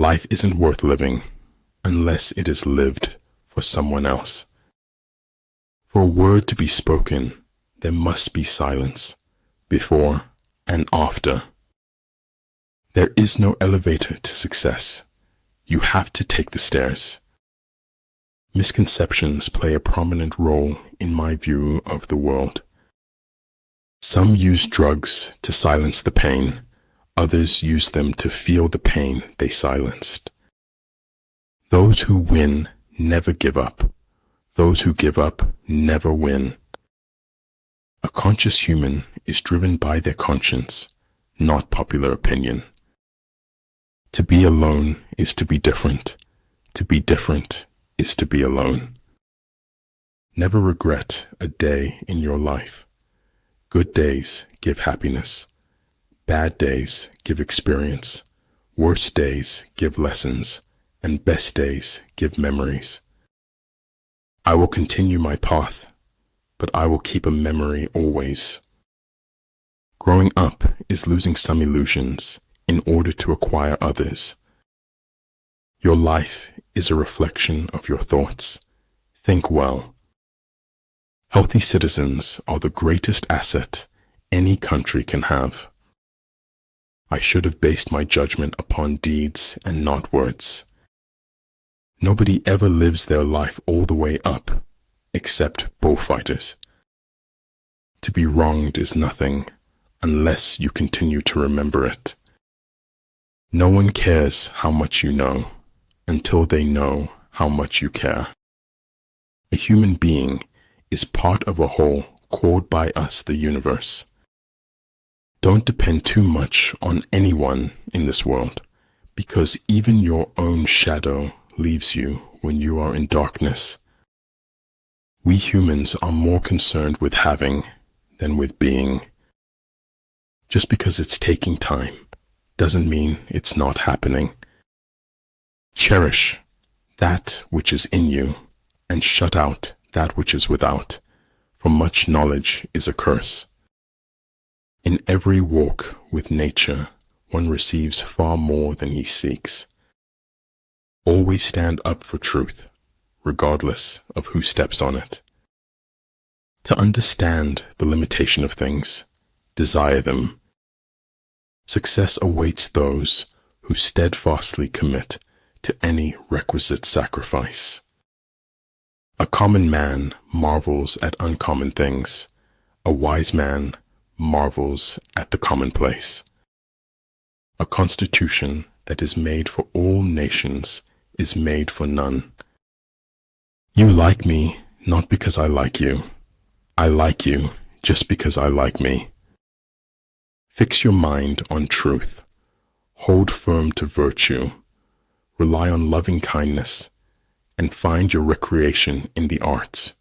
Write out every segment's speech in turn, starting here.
Life isn't worth living unless it is lived for someone else. For a word to be spoken, there must be silence, before and after. There is no elevator to success. You have to take the stairs. Misconceptions play a prominent role in my view of the world. Some use drugs to silence the pain. Others use them to feel the pain they silenced. Those who win never give up. Those who give up never win. A conscious human is driven by their conscience, not popular opinion. To be alone is to be different. To be different is to be alone. Never regret a day in your life. Good days give happiness. Bad days give experience. Worst days give lessons. And best days give memories. I will continue my path, but I will keep a memory always. Growing up is losing some illusions in order to acquire others. Your life is a reflection of your thoughts. Think well. Healthy citizens are the greatest asset any country can have. I should have based my judgment upon deeds and not words. Nobody ever lives their life all the way up, except bullfighters. To be wronged is nothing, unless you continue to remember it. No one cares how much you know, until they know how much you care. A human being is part of a whole called by us the universe. Don't depend too much on anyone in this world, because even your own shadow leaves you when you are in darkness. We humans are more concerned with having than with being. Just because it's taking time doesn't mean it's not happening. Cherish that which is in you and shut out that which is without, for much knowledge is a curse. In every walk with nature, one receives far more than he seeks. Always stand up for truth, regardless of who steps on it. To understand the limitation of things, desire them. Success awaits those who steadfastly commit to any requisite sacrifice. A common man marvels at uncommon things. A wise man marvels at the commonplace. A constitution that is made for all nations is made for none. You like me not because I like you. I like you just because I like me. Fix your mind on truth. Hold firm to virtue. Rely on loving kindness, and find your recreation in the arts.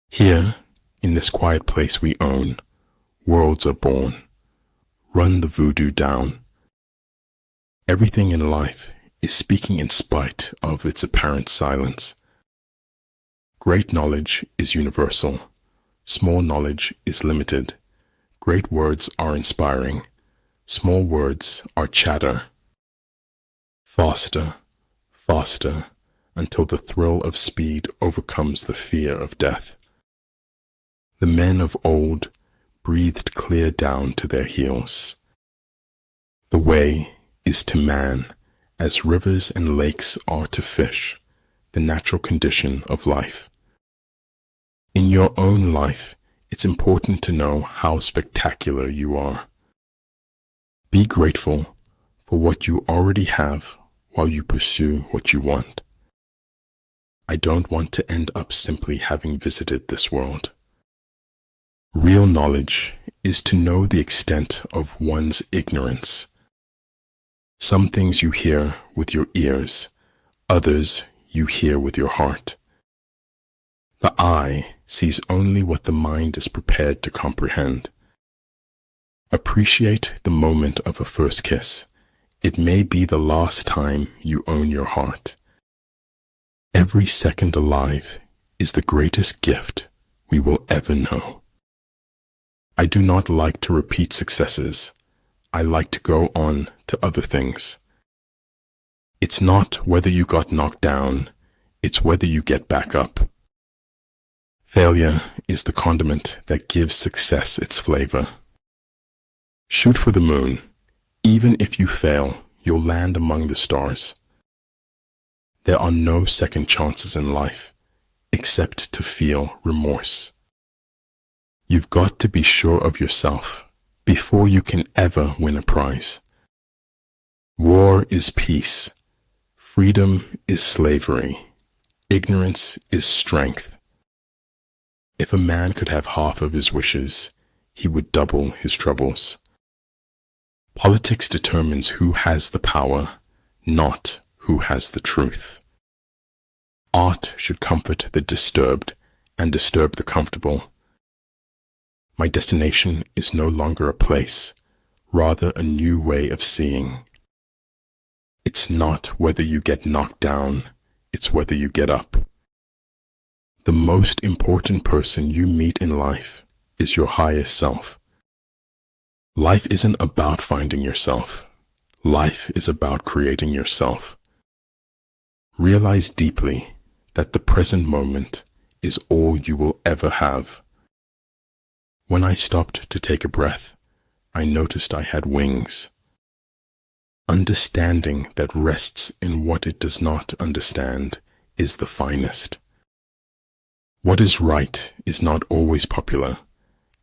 Here, in this quiet place we own, worlds are born. Run the voodoo down. Everything in life is speaking in spite of its apparent silence. Great knowledge is universal. Small knowledge is limited. Great words are inspiring. Small words are chatter. Faster, faster, until the thrill of speed overcomes the fear of death. The men of old breathed clear down to their heels. The way is to man as rivers and lakes are to fish, the natural condition of life. In your own life, it's important to know how spectacular you are. Be grateful for what you already have while you pursue what you want. I don't want to end up simply having visited this world. Real knowledge is to know the extent of one's ignorance. Some things you hear with your ears, others you hear with your heart. The eye sees only what the mind is prepared to comprehend. Appreciate the moment of a first kiss. It may be the last time you own your heart. Every second alive is the greatest gift we will ever know. I do not like to repeat successes. I like to go on to other things. It's not whether you got knocked down, it's whether you get back up. Failure is the condiment that gives success its flavor. Shoot for the moon. Even if you fail, you'll land among the stars. There are no second chances in life, except to feel remorse. You've got to be sure of yourself before you can ever win a prize. War is peace. Freedom is slavery. Ignorance is strength. If a man could have half of his wishes, he would double his troubles. Politics determines who has the power, not who has the truth. Art should comfort the disturbed and disturb the comfortable. My destination is no longer a place, rather a new way of seeing. It's not whether you get knocked down, it's whether you get up. The most important person you meet in life is your highest self. Life isn't about finding yourself. Life is about creating yourself. Realize deeply that the present moment is all you will ever have. When I stopped to take a breath, I noticed I had wings. Understanding that rests in what it does not understand is the finest. What is right is not always popular,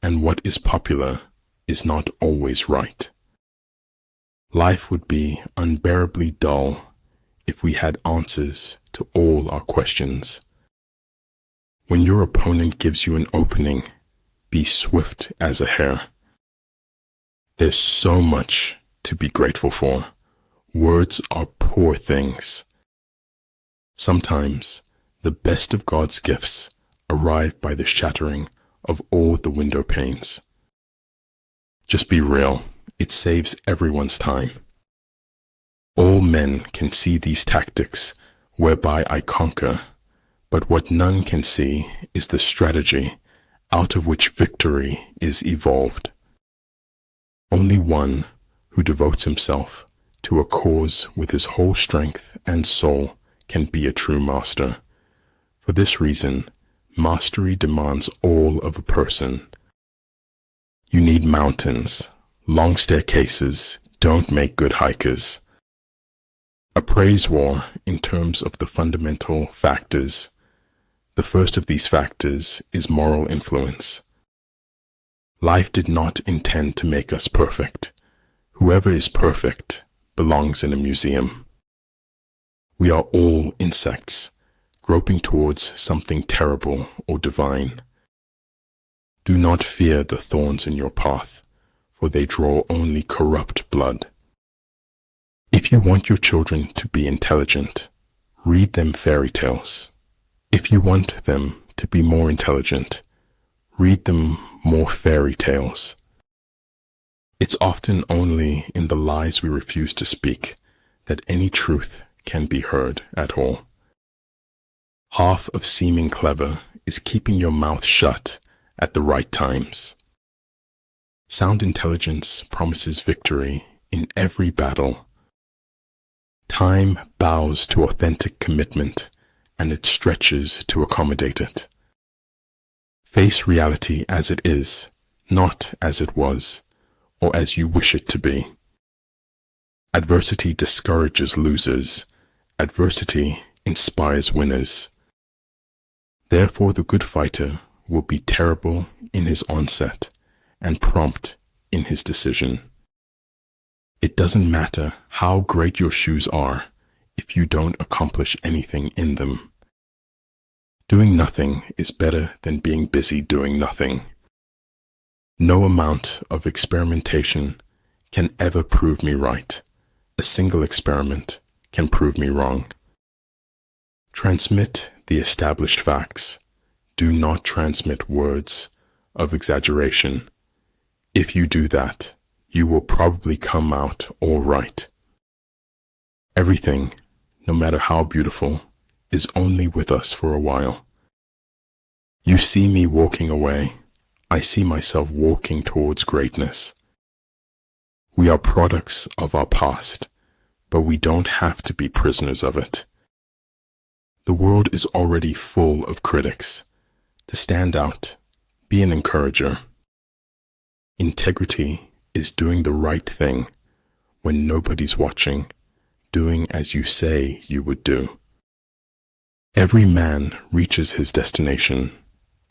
and what is popular is not always right. Life would be unbearably dull if we had answers to all our questions. When your opponent gives you an opening, be swift as a hare. There's so much to be grateful for. Words are poor things. Sometimes the best of God's gifts arrive by the shattering of all the window panes. Just be real. It saves everyone's time. All men can see these tactics whereby I conquer, but what none can see is the strategy out of which victory is evolved. Only one who devotes himself to a cause with his whole strength and soul can be a true master. For this reason, mastery demands all of a person. You need mountains. Long staircases don't make good hikers. A praise war in terms of the fundamental factors. The first of these factors is moral influence. Life did not intend to make us perfect. Whoever is perfect belongs in a museum. We are all insects, groping towards something terrible or divine. Do not fear the thorns in your path, for they draw only corrupt blood. If you want your children to be intelligent, read them fairy tales. If you want them to be more intelligent, read them more fairy tales. It's often only in the lies we refuse to speak that any truth can be heard at all. Half of seeming clever is keeping your mouth shut at the right times. Sound intelligence promises victory in every battle. Time bows to authentic commitment, and it stretches to accommodate it. Face reality as it is, not as it was, or as you wish it to be. Adversity discourages losers. Adversity inspires winners. Therefore, the good fighter will be terrible in his onset and prompt in his decision. It doesn't matter how great your shoes are if you don't accomplish anything in them. Doing nothing is better than being busy doing nothing. No amount of experimentation can ever prove me right. A single experiment can prove me wrong. Transmit the established facts. Do not transmit words of exaggeration. If you do that, you will probably come out all right. Everything, no matter how beautiful, is only with us for a while. You see me walking away. I see myself walking towards greatness. We are products of our past, but we don't have to be prisoners of it. The world is already full of critics. To stand out, be an encourager. Integrity is doing the right thing when nobody's watching, doing as you say you would do. Every man reaches his destination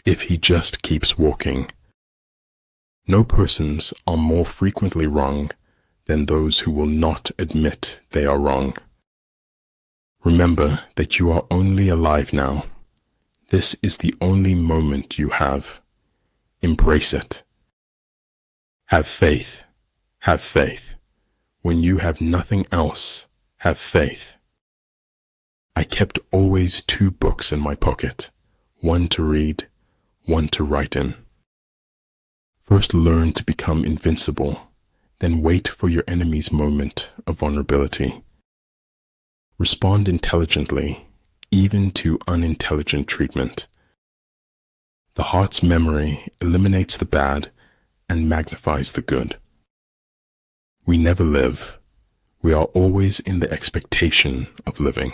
if he just keeps walking. No persons are more frequently wrong than those who will not admit they are wrong. Remember that you are only alive now. This is the only moment you have. Embrace it. Have faith. Have faith. When you have nothing else, have faith. I kept always 2 books in my pocket, one to read, one to write in. First learn to become invincible, then wait for your enemy's moment of vulnerability. Respond intelligently, even to unintelligent treatment. The heart's memory eliminates the bad and magnifies the good. We never live. We are always in the expectation of living.